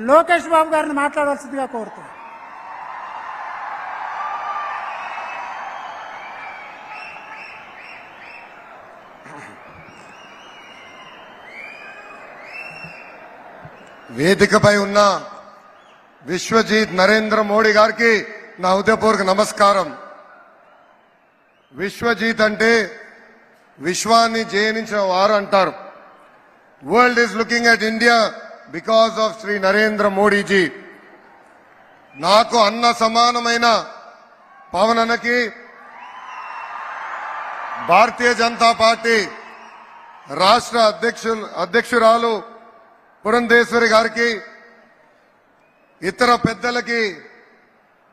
లోకేష్ బాబు గారిని మాట్లాడాల్సిందిగా కోరుతున్నాను. వేదికపై ఉన్న విశ్వజీత్ నరేంద్ర మోడీ గారికి నా హృదయపూర్వక నమస్కారం. విశ్వజీత్ అంటే విశ్వాన్ని జయించిన వారు అంటారు. World is looking at India because of Shri Narendra Modiji. నాకు అన్న సమానమైన పవన్ అన్నకి, భారతీయ జనతా పార్టీ రాష్ట్ర అధ్యక్షురాలు పురంధేశ్వరి గారికి, ఇతర పెద్దలకి,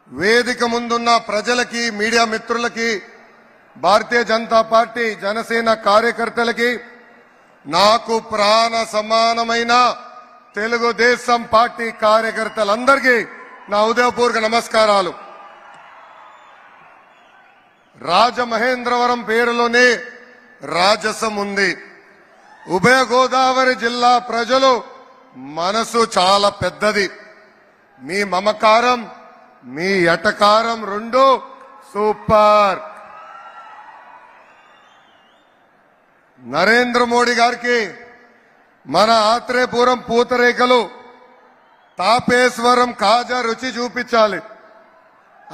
వేదిక ముందున్న ప్రజలకి, మీడియా మిత్రులకి, భారతీయ జనతా పార్టీ జనసేన కార్యకర్తలకి, నాకు ప్రాణ సమానమైన తెలుగుదేశం పార్టీ కార్యకర్తలందరికీ నా హృదయపూర్వక నమస్కారాలు. రాజమహేంద్రవరం పేరులోనే రాజసం ఉంది. ఉభయ గోదావరి జిల్లా ప్రజలు మనసు చాలా పెద్దది. మీ మమకారం, మీ ఎటకారం రెండు సూపర్. నరేంద్ర మోడీ గారికి మన ఆత్రేయపురం పూతరేకలు, తాపేశ్వరం కాజా రుచి చూపించాలి.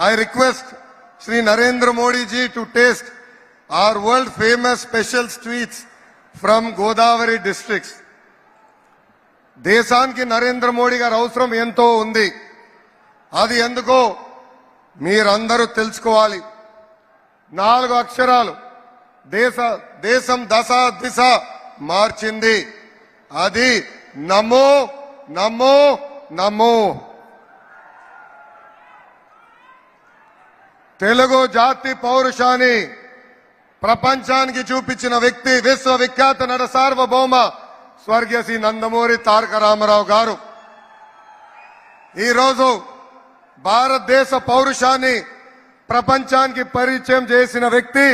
I request Shri Narendra Modiji to taste our world famous special sweets from Godavari districts. దేశానికి నరేంద్ర మోడీ గారి అవసరం ఎంతో ఉంది. అది ఎందుకో మీరందరూ తెలుసుకోవాలి. 4 అక్షరాలు దేశం దశ దిశ మార్చింది. అది నమో నమో నమో. తెలుగు జాతి పౌరుషాన్ని ప్రపంచానికి చూపించిన వ్యక్తి విశ్వవిఖ్యాత నట సార్వభౌమ స్వర్గీయ శ్రీ నందమూరి తారక రామారావు గారు. ఈరోజు భారతదేశ పౌరుషాన్ని ప్రపంచానికి పరిచయం చేసిన వ్యక్తి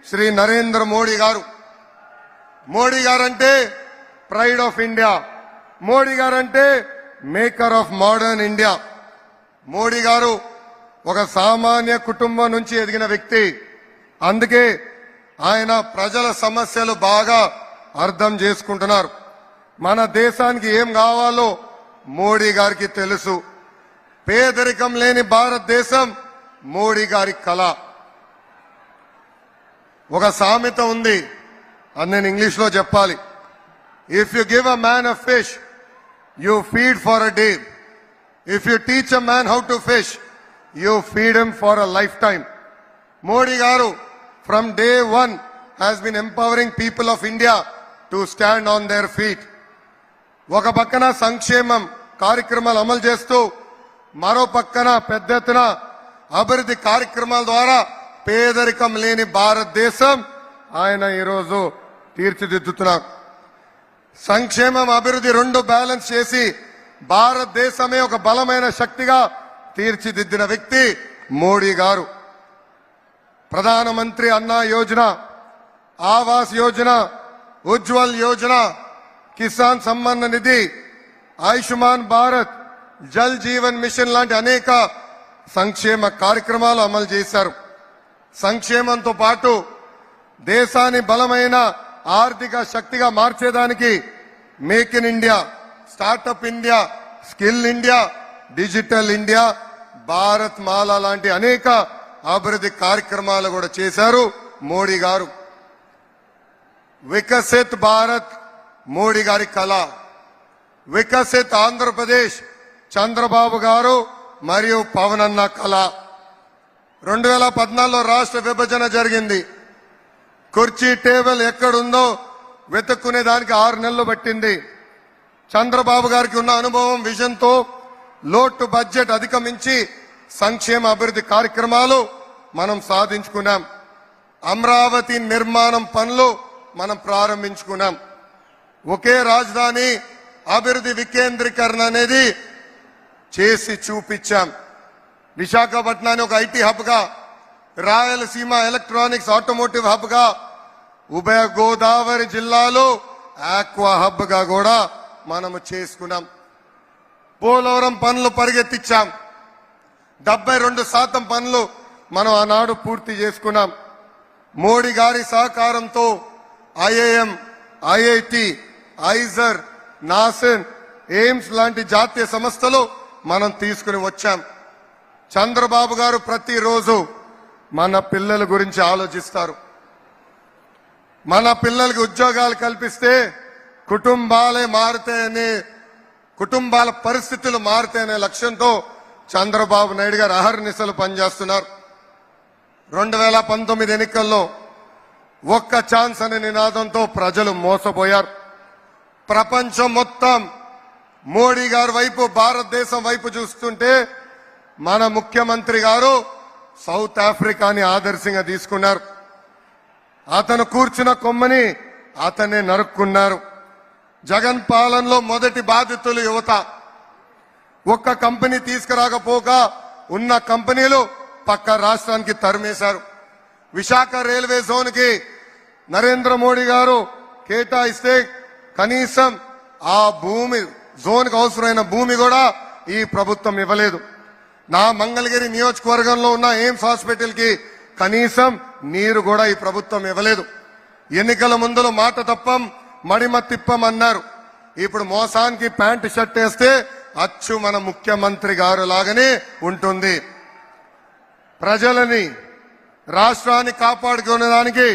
శ్రీ నరేంద్ర మోడీ గారు. Modi guarantee pride of India. Modi guarantee maker of modern India. Modi గారు ఒక సామాన్య కుటుంబం నుంచి ఎదిగిన వ్యక్తి. అందుకే ఆయన ప్రజల సమస్యలు బాగా అర్థం చేసుకుంటున్నారు. మన దేశానికి ఏం కావాలో మోడీ గారికి తెలుసు. పేదరికం లేని భారతదేశం మోడీ గారి కళ. ఒక సామెత ఉంది, అది నేను ఇంగ్లీష్ లో చెప్పాలి. If you give a man a fish, you feed for a day. If you teach a man how to fish, you feed him for a life time. Modi గారు from day one has been empowering people of India to stand on their feet. ఒక పక్కన సంక్షేమం కార్యక్రమాలు అమలు చేస్తూ, మరో పక్కన పెద్ద ఎత్తున అభివృద్ధి కార్యక్రమాల ద్వారా పేదరికం లేని భారతదేశం ఆయన ఈరోజు తీర్చిదిద్దుతున్నారు. సంక్షేమం అభివృద్ధి రెండు బ్యాలెన్స్ చేసి భారతదేశమే ఒక బలమైన శక్తిగా తీర్చిదిద్దిన వ్యక్తి మోడీ గారు. ప్రధానమంత్రి అన్న యోజన, ఆవాస్ యోజన, ఉజ్వల్ యోజన, కిసాన్ సమ్మాన్ నిధి, ఆయుష్మాన్ భారత్, జల్ జీవన్ మిషన్ లాంటి అనేక సంక్షేమ కార్యక్రమాలు అమలు చేశారు. సంక్షేమంతో పాటు దేశాన్ని బలమైన ఆర్థిక శక్తిగా మార్చేదానికి make in India, startup India, skill India, digital India, Bharat Mala లాంటి అనేక అభివృద్ధి కార్యక్రమాలు కూడా చేశారు మోడీ గారు. వికసిత్ భారత్ మోడీ గారి కళ. వికసిత్ ఆంధ్రప్రదేశ్ చంద్రబాబు గారు మరియు పవన్ అన్న కళ. 2014లో రాష్ట్ర విభజన జరిగింది. కుర్చీ టేబుల్ ఎక్కడుందో వెతుక్కునే దానికి 6 నెలలు పట్టింది. చంద్రబాబు గారికి ఉన్న అనుభవం, విజన్తో లోటు బడ్జెట్ అధిగమించి సంక్షేమ అభివృద్ధి కార్యక్రమాలు మనం సాధించుకున్నాం. అమరావతి నిర్మాణం పనులు మనం ప్రారంభించుకున్నాం. ఒకే రాజధాని అభివృద్ధి వికేంద్రీకరణ అనేది చేసి చూపించాం. విశాఖపట్నాన్ని ఒక ఐటీ హబ్ గా, రాయలసీమ ఎలక్ట్రానిక్స్ ఆటోమోటివ్ హబ్ గా, ఉభయ గోదావరి జిల్లాలో ఆక్వా హబ్ గా కూడా మనము చేసుకున్నాం. పోలవరం పనులు పరిగెత్తించాం. 72% పనులు మనం ఆనాడు పూర్తి చేసుకున్నాం. మోడీ గారి సహకారంతో IIM, IIT, IISER, NACIN, AIIMS లాంటి జాతీయ సంస్థలు మనం తీసుకుని వచ్చాం. చంద్రబాబు గారు ప్రతిరోజు మన పిల్లల గురించి ఆలోచిస్తారు. మన పిల్లలకి ఉద్యోగాలు కల్పిస్తే కుటుంబాలే మారుతాయని, కుటుంబాల పరిస్థితులు మారుతాయనే లక్ష్యంతో చంద్రబాబు నాయుడు గారు అహర్నిశలు పనిచేస్తున్నారు. 2019 ఎన్నికల్లో ఒక్క ఛాన్స్ అనే నినాదంతో ప్రజలు మోసపోయారు. ప్రపంచం మొత్తం మోడీ గారి వైపు, భారతదేశం వైపు చూస్తుంటే మన ముఖ్యమంత్రి గారు సౌత్ ఆఫ్రికాని ఆదర్శంగా తీసుకున్నారు. అతను కూర్చున్న కొమ్మని అతనే నరుక్కున్నారు. జగన్ పాలనలో మొదటి బాధితులు యువత. ఒక్క కంపెనీ తీసుకురాకపోగా ఉన్న కంపెనీలు పక్క రాష్ట్రానికి తరిమేశారు. విశాఖ రైల్వే జోన్ కి నరేంద్ర మోడీ గారు కేటాయిస్తే కనీసం ఆ భూమి, జోన్ కు అవసరమైన భూమి కూడా ఈ ప్రభుత్వం ఇవ్వలేదు. నా మంగళగిరి నియోజకవర్గంలో ఉన్న ఎయిమ్స్ హాస్పిటల్ కి కనీసం నీరు కూడా ఈ ప్రభుత్వం ఇవ్వలేదు. ఎన్నికల ముందులో మాట తప్పం, మడిమ తిప్పం అన్నారు. ఇప్పుడు మోసానికి ప్యాంటు షర్ట్ వేస్తే అచ్చు మన ముఖ్యమంత్రి గారు లాగానే ఉంటుంది. ప్రజలని, రాష్ట్రాన్ని కాపాడుకునేదానికి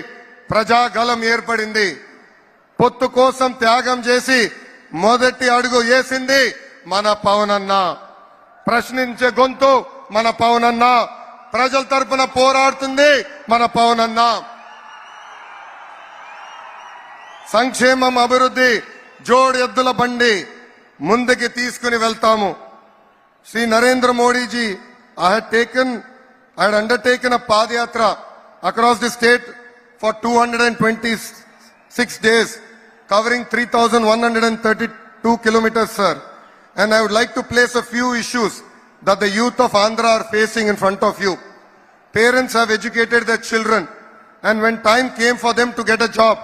ప్రజాగలం ఏర్పడింది. పొత్తు కోసం త్యాగం చేసి మొదటి అడుగు వేసింది మన పవన్ అన్న. ప్రశ్నించే గొంతు మన పవన్ అన్న. ప్రజల తరపున పోరాడుతుంది మన పవన్ అన్న. సంక్షేమం, అభివృద్ధి జోడు ఎద్దుల బండి ముందుకి తీసుకుని వెళ్తాము. Shri Narendra Modiji I had undertaken a Padayatra across the state for 226 days, covering 3,132 kilometers, sir. And I would like to place a few issues that the youth of Andhra are facing in front of you. Parents have educated their children, and when time came for them to get a job,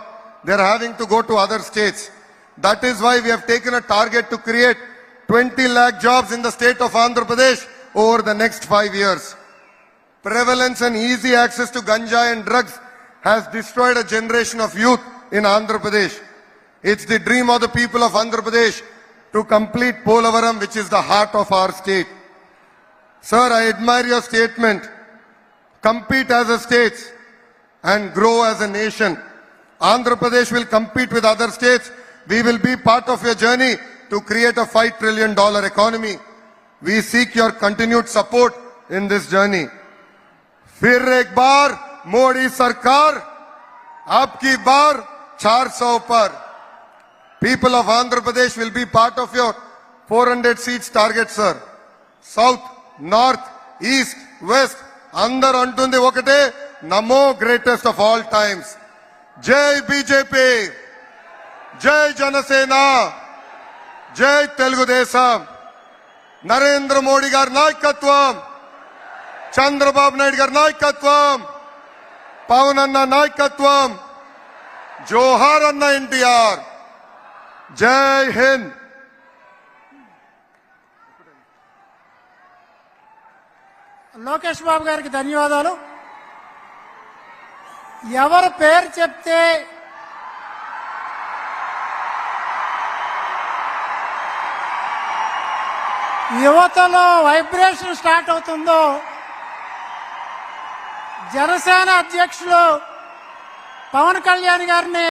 they are having to go to other states. That is why we have taken a target to create 20 lakh jobs in the state of Andhra Pradesh over the next 5 years. Prevalence and easy access to ganja and drugs has destroyed a generation of youth in Andhra Pradesh. It's the dream of the people of Andhra Pradesh to complete Polavaram, which is the heart of our state. Sir, I admire your statement. Compete as a state and grow as a nation. Andhra Pradesh will compete with other states. We will be part of your journey to create a $5 trillion economy. We seek your continued support in this journey. फिर एक बार मोदी सरकार, अब की बार 400 पर. People of Andhra Pradesh will be part of your 400 seats target, sir. South, North, East, West, అందరూ అంటుంది ఒకటే, నమో greatest of all times. జై బీజేపీ, జై జనసేన, జై తెలుగుదేశం. నరేంద్ర మోడీ గారి నాయకత్వం, చంద్రబాబు నాయుడు గారి నాయకత్వం, పవన్ అన్న నాయకత్వం, జోహార్ అన్న ఎన్టీఆర్. జై హింద్. లోకేష్ బాబు గారికి ధన్యవాదాలు. ఎవరు పేరు చెప్తే యువతలో వైబ్రేషన్ స్టార్ట్ అవుతుందో, జనసేన అధ్యక్షులు పవన్ కళ్యాణ్ గారిని